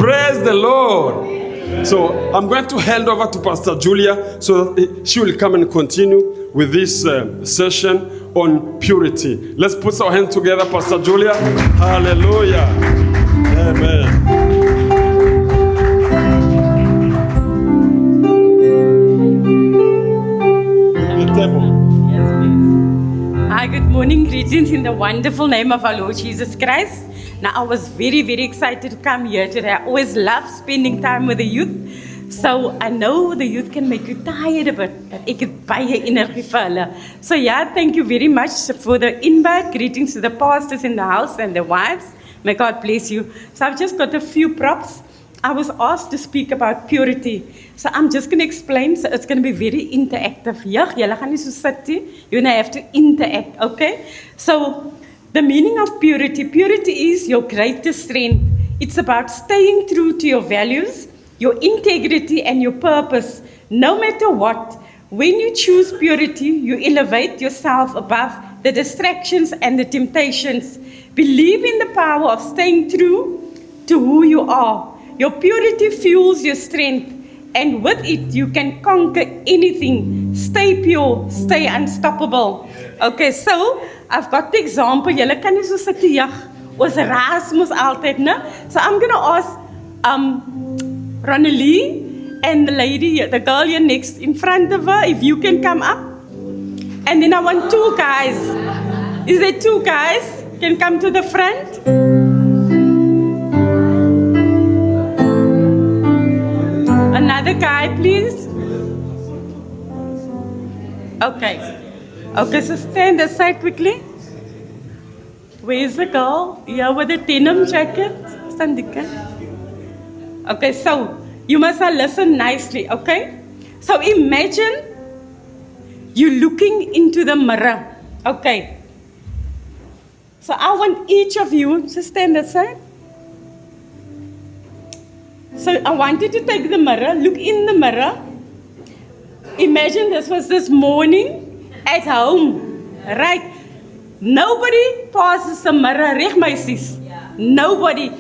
Praise the Lord. So I'm going to hand over to Pastor Julia so that she will come and continue with this session on purity. Let's put our hands together, Pastor Julia. Hallelujah. Amen. Hi, good morning. Greetings in the wonderful name of our Lord Jesus Christ. Now, I was very, very excited to come here today. I always love spending time with the youth. So, I know the youth can make you tired of it, but ek het baie energie vir hulle. So, yeah, thank you very much for the invite. Greetings to the pastors in the house and their wives. May God bless you. So, I've just got a few props. I was asked to speak about purity. So I'm just going to explain. So it's going to be very interactive. Ja, julle gaan nie so sit nie. You're going to have to interact, okay? So the meaning of purity. Purity is your greatest strength. It's about staying true to your values, your integrity and your purpose. No matter what, when you choose purity, you elevate yourself above the distractions and the temptations. Believe in the power of staying true to who you are. Your purity fuels your strength, and with it, you can conquer anything. Stay pure, stay unstoppable. Okay, so, I've got the example. Julle kan nie so sit te jag. Ons raas mos altyd, né? So, I'm going to ask Ronnelie and the lady, the girl here next in front of her, if you can come up. And then I want two guys. Is there two guys? Can come to the front? Another guy, please. Okay. Okay, so stand aside quickly. Where's the girl? Yeah, with the denim jacket. Sandika. Okay, so you must listen nicely, okay? So imagine you looking into the mirror. Okay. So I want each of you to stand aside. So I want you to take the mirror, look in the mirror. Imagine this was this morning at home, right? Nobody passes the mirror, reg meisies? Nobody.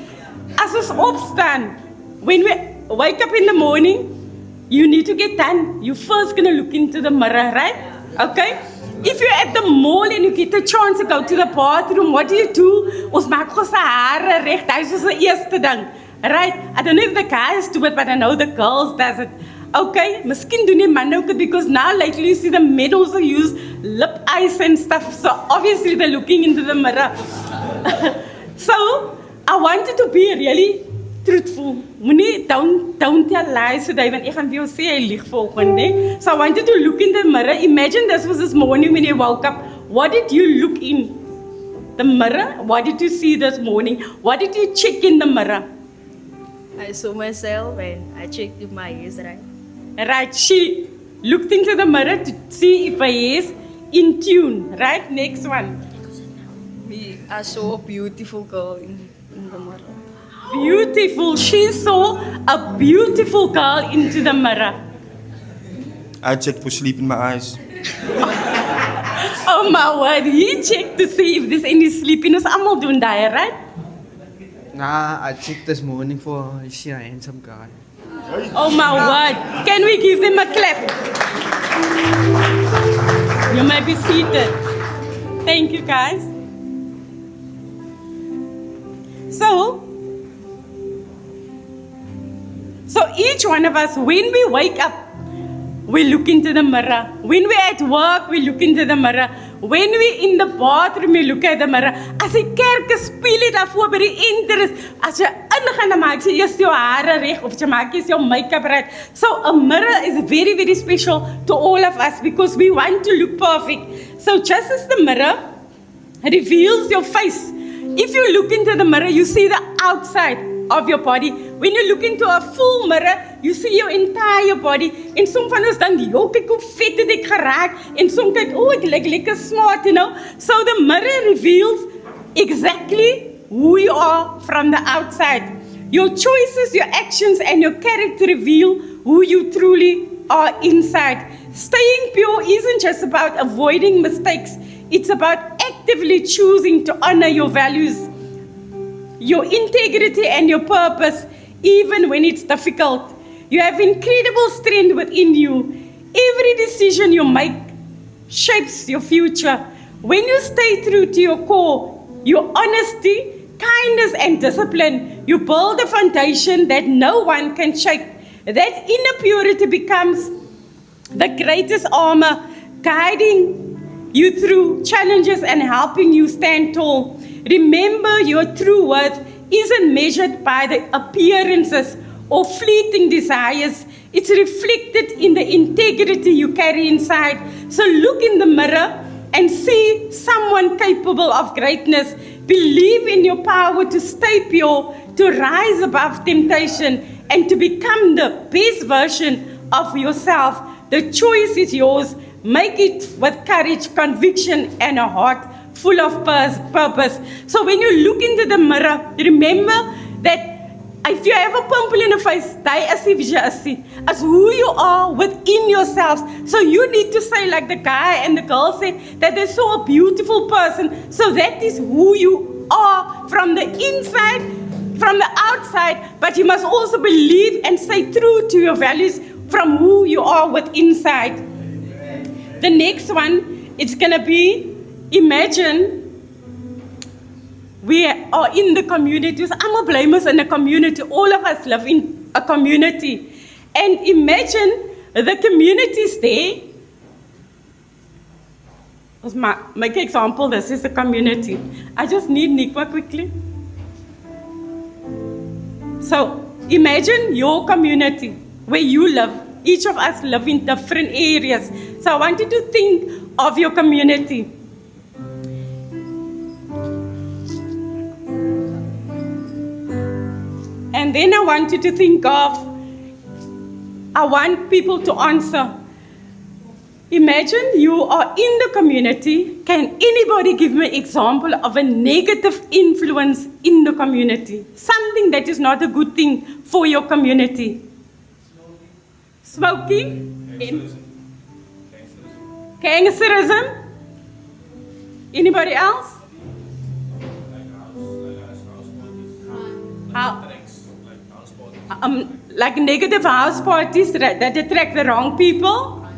As ons opstaan, when we wake up in the morning, you need to get done. You're first going to look into the mirror, right? Okay? If you're at the mall and you get a chance to go to the bathroom, what do? Ons maak ons hare reg, dit is die eerste ding. Right, I don't know if the guys do it, but I know the girls does it. Okay, miskien doen die manne ook because now lately you see the men also use lip eyes and stuff. So obviously they're looking into the mirror. So I wanted to be really truthful. Moenie don't tell lies today want ek gaan vir jou sê jy lieg volgende. So I wanted to look in the mirror. Imagine this was this morning when you woke up. What did you look in the mirror? What did you see this morning? What did you check in the mirror? I saw myself and I checked if my hair is right. Right, she looked into the mirror to see if her hair is in tune. Right, next one. Me, I saw a beautiful girl in the mirror. Beautiful. She saw a beautiful girl into the mirror. I checked for sleep in my eyes. Oh my word, he checked to see if there's any sleepiness. Almal doen daai, right? Nah, I checked this morning for is he a handsome guy. Oh my word. Can we give them a clap? You may be seated. Thank you, guys. So each one of us, when we wake up, we look into the mirror. When we're at work, we look into the mirror. When we're in the bathroom, we look at the mirror. As die kerk speel dit daarvoor by die interest. As jy ingaan, dan maak jy eers jou hare reg of jy maak eers jou make-up right. So a mirror is very, very special to all of us because we want to look perfect. So just as the mirror reveals your face, if you look into the mirror, you see the outside of your body. When you look into a full mirror, you see your entire body. En som van ons dan, joh, kyk hoe vet het ek geraak. En som kyk, oh, ek lyk lekker smart, you know. So the mirror reveals exactly who you are from the outside. Your choices, your actions, and your character reveal who you truly are inside. Staying pure isn't just about avoiding mistakes. It's about actively choosing to honor your values, your integrity, and your purpose. even when it's difficult. You have incredible strength within you. Every decision you make shapes your future. When you stay true to your core, your honesty, kindness, and discipline, you build a foundation that no one can shake. That inner purity becomes the greatest armor, guiding you through challenges and helping you stand tall. Remember, your true worth isn't measured by the appearances or fleeting desires. It's reflected in the integrity you carry inside. So look in the mirror and see someone capable of greatness. Believe in your power to stay pure, to rise above temptation, and to become the best version of yourself. The choice is yours. Make it with courage, conviction, and a heart full of purpose. So when you look into the mirror, remember that if you have a pimple in the face, die asif jy as who you are within yourselves. So you need to say, like the guy and the girl said, that they saw a beautiful person. So that is who you are from the inside, from the outside. But you must also believe and stay true to your values from who you are with inside. The next one, it's going to be, imagine we are in the communities. I'm a blameless in a community. All of us live in a community. And imagine the communities there. Let's make an example. This is a community. I just need Nikwa quickly. So imagine your community where you live. Each of us live in different areas. So I want you to think of your community. And then I want you to think of, I want people to answer. Imagine you are in the community. Can anybody give me an example of a negative influence in the community? Something that is not a good thing for your community. Smoking? Gangsterism? Anybody else? Like negative house parties that attract the wrong people.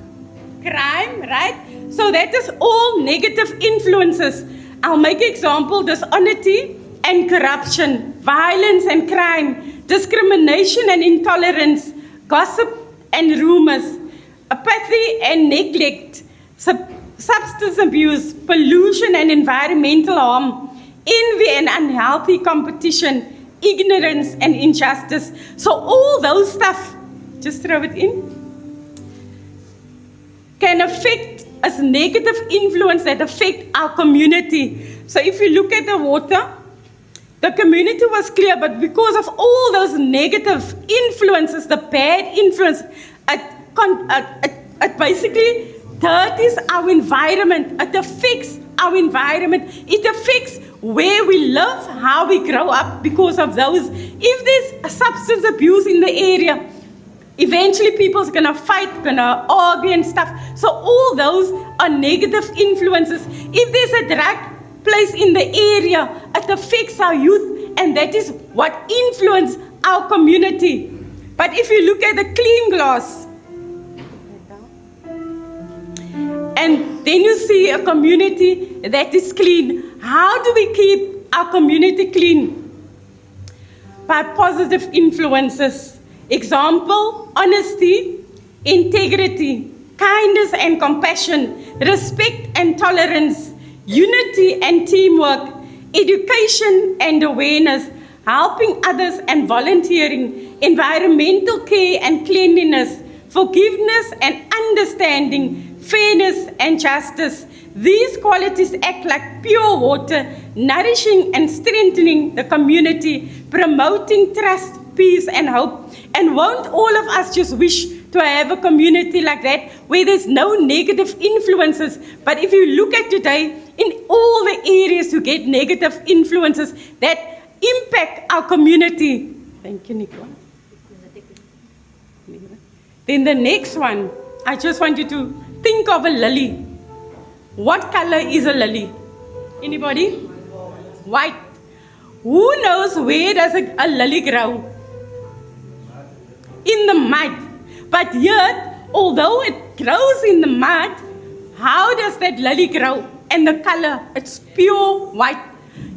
Crime, right? So that is all negative influences. I'll make an example: dishonesty and corruption, violence and crime, discrimination and intolerance, gossip and rumors, apathy and neglect, substance abuse, pollution and environmental harm, envy and unhealthy competition, ignorance and injustice. So all those stuff, just throw it in, can affect us, negative influence that affect our community. So if you look at the water, the community was clear, but because of all those negative influences, the bad influence, it basically dirties our environment. It affects our environment. It affects where we live, how we grow up because of those. If there's a substance abuse in the area, eventually people's gonna fight, gonna argue and stuff. So all those are negative influences. If there's a drug place in the area, it affects our youth, and that is what influences our community. But if you look at the clean glass, and then you see a community that is clean, how do we keep our community clean? By positive influences. Example, honesty, integrity, kindness and compassion, respect and tolerance, unity and teamwork, education and awareness, helping others and volunteering, environmental care and cleanliness, forgiveness and understanding, fairness and justice. These qualities act like pure water, nourishing and strengthening the community, promoting trust, peace and hope. And won't all of us just wish to have a community like that where there's no negative influences? But if you look at today, in all the areas you get negative influences that impact our community. Thank you, Nicola. Then the next one, I just want you to think of a lily. What color is a lily? Anybody? White. Who knows where does a lily grow? in the mud. But yet, although it grows in the mud, how does that lily grow? And the color, it's pure white.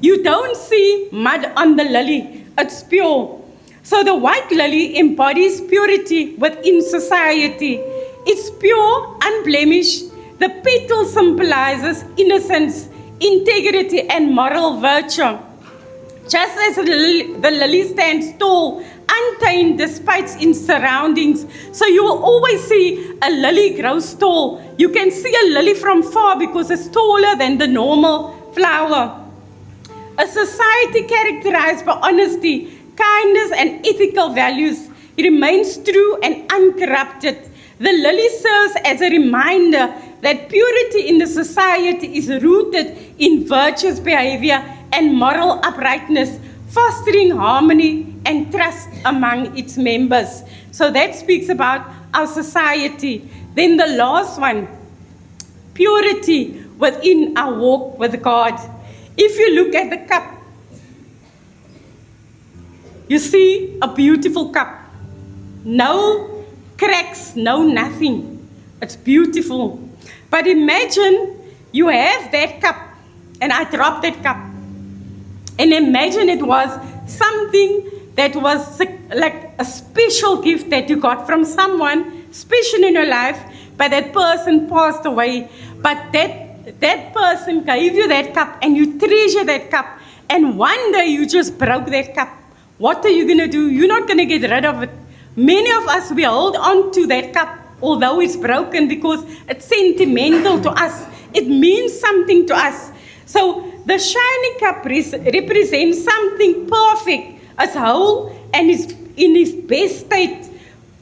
You don't see mud on the lily, it's pure. So the white lily embodies purity within society. It's pure, unblemished. The petal symbolizes innocence, integrity, and moral virtue. Just as the lily stands tall, untainted despite its surroundings. So you will always see a lily grows tall. You can see a lily from far because it's taller than the normal flower. A society characterized by honesty, kindness, and ethical values remains true and uncorrupted. The lily serves as a reminder that purity in the society is rooted in virtuous behavior and moral uprightness, fostering harmony and trust among its members. So that speaks about our society. Then the last one, purity within our walk with God. If you look at the cup, you see a beautiful cup. No cracks, no nothing. It's beautiful. But imagine you have that cup, and I dropped that cup. And imagine it was something that was like a special gift that you got from someone, special in your life, but that person passed away. But that person gave you that cup, and you treasure that cup. And one day you just broke that cup. What are you going to do? You're not going to get rid of it. Many of us, we hold on to that cup, although it's broken, because it's sentimental to us. It means something to us. So the shiny cup represents something perfect, as whole, and is in its best state,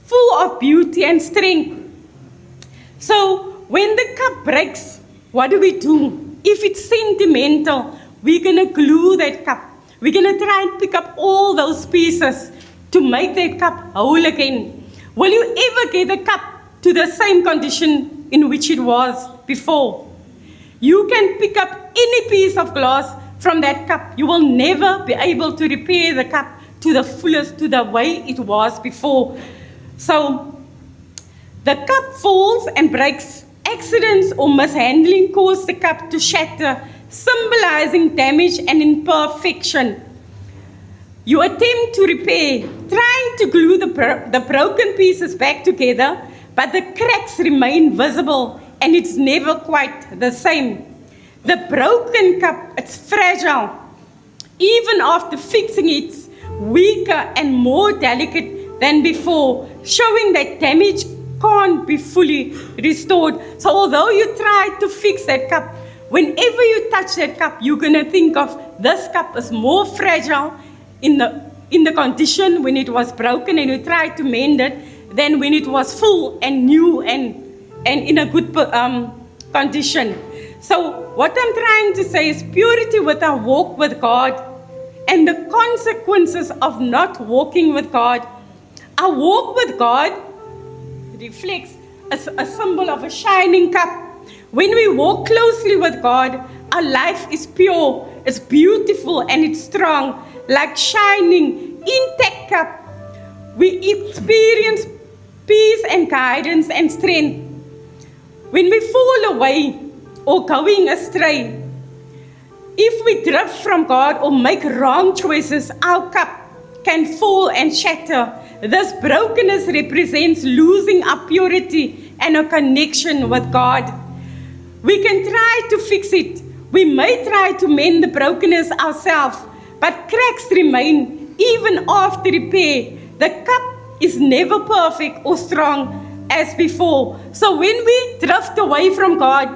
full of beauty and strength. So when the cup breaks, what do we do? If it's sentimental, we're going to glue that cup. We're going to try and pick up all those pieces to make that cup whole again. Will you ever get the cup to the same condition in which it was before? You can pick up any piece of glass from that cup. You will never be able to repair the cup to the fullest, to the way it was before. So the cup falls and breaks. Accidents or mishandling cause the cup to shatter, symbolizing damage and imperfection. You attempt to repair, trying to glue the broken pieces back together, but the cracks remain visible and it's never quite the same. The broken cup, it's fragile. Even after fixing it, weaker and more delicate than before, showing that damage can't be fully restored. So although you try to fix that cup, whenever you touch that cup, you're going to think of this cup is more fragile in the condition when it was broken and you try to mend it than when it was full and new and in a good condition. So what I'm trying to say is purity with our walk with God and the consequences of not walking with God. Our walk with God reflects a symbol of a shining cup. When we walk closely with God, our life is pure, it's beautiful, and it's strong, like shining, intact cup. We experience peace and guidance and strength. When we fall away or going astray, if we drift from God or make wrong choices, our cup can fall and shatter. This brokenness represents losing our purity and our connection with God. We can try to fix it. We may try to mend the brokenness ourselves, but cracks remain even after repair. The cup is never perfect or strong as before. So when we drift away from God,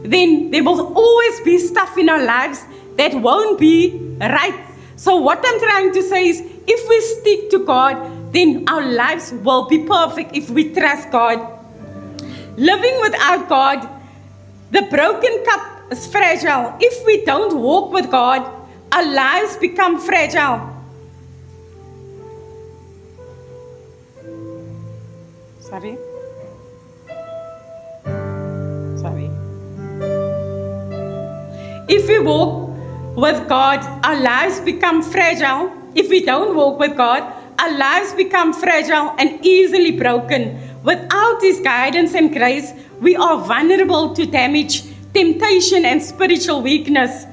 then there will always be stuff in our lives that won't be right. So what I'm trying to say is, if we stick to God, then our lives will be perfect if we trust God. Living without God, the broken cup is fragile. If we don't walk with God, our lives become fragile. Sorry. If we walk with God, our lives become fragile. If we don't walk with God, our lives become fragile and easily broken. Without His guidance and grace, we are vulnerable to damage, temptation, and spiritual weakness.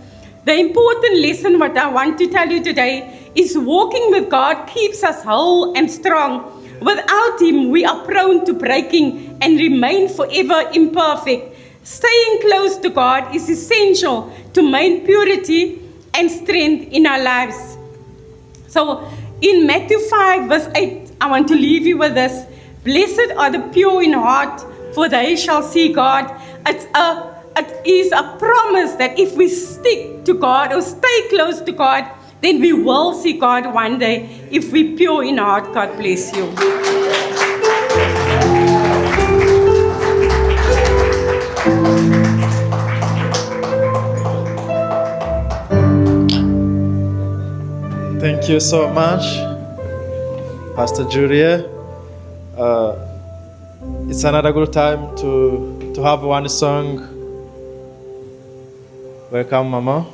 The important lesson what I want to tell you today is walking with God keeps us whole and strong. Without Him, we are prone to breaking and remain forever imperfect. Staying close to God is essential to maintain purity and strength in our lives. So in Matthew 5 verse 8, I want to leave you with this. Blessed are the pure in heart, for they shall see God. It is a promise that if we stick to God or stay close to God, then we will see God one day. If we pure in heart, God bless you. Thank you so much, Pastor Julia. It's another good time to have one song. Welcome, Mama.